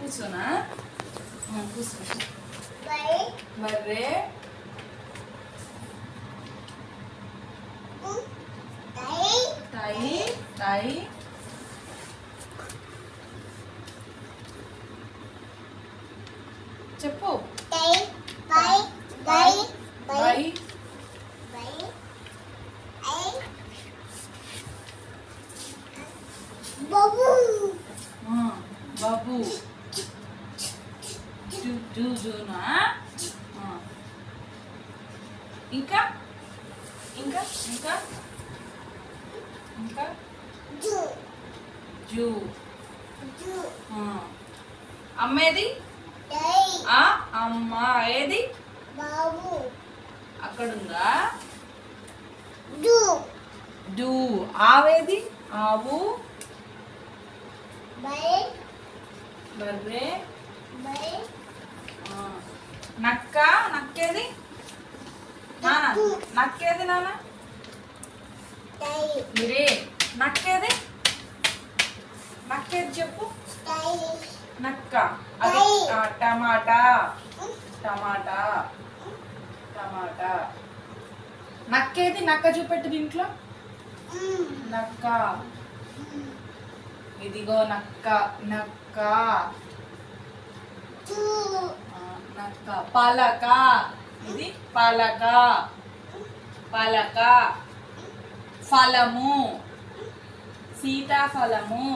కూర్చోనా కూర్చో. బర్రె తాయి తాయి చెప్పు. బై బాబు జూనా. ఇంకా ఇంకా ఇంకా ఇంకా జూ. అమ్మేది అమ్మ ఏది అక్కడుందా. డూ ఆవేది ఆవు. బర్రె నక్క నక్కేది నానా. నక్కేది నాన్న మీరే. నక్కేది నక్కేది చెప్పు. నక్క అది టమాటా టమాటా టమాటా. నక్కేది నక్క చూపెట్టు దీంట్లో. నక్క ఇదిగో నక్క నక్క నక్క. పాలక ఇది పాలక పాలక. ఫలము సీతాఫలము.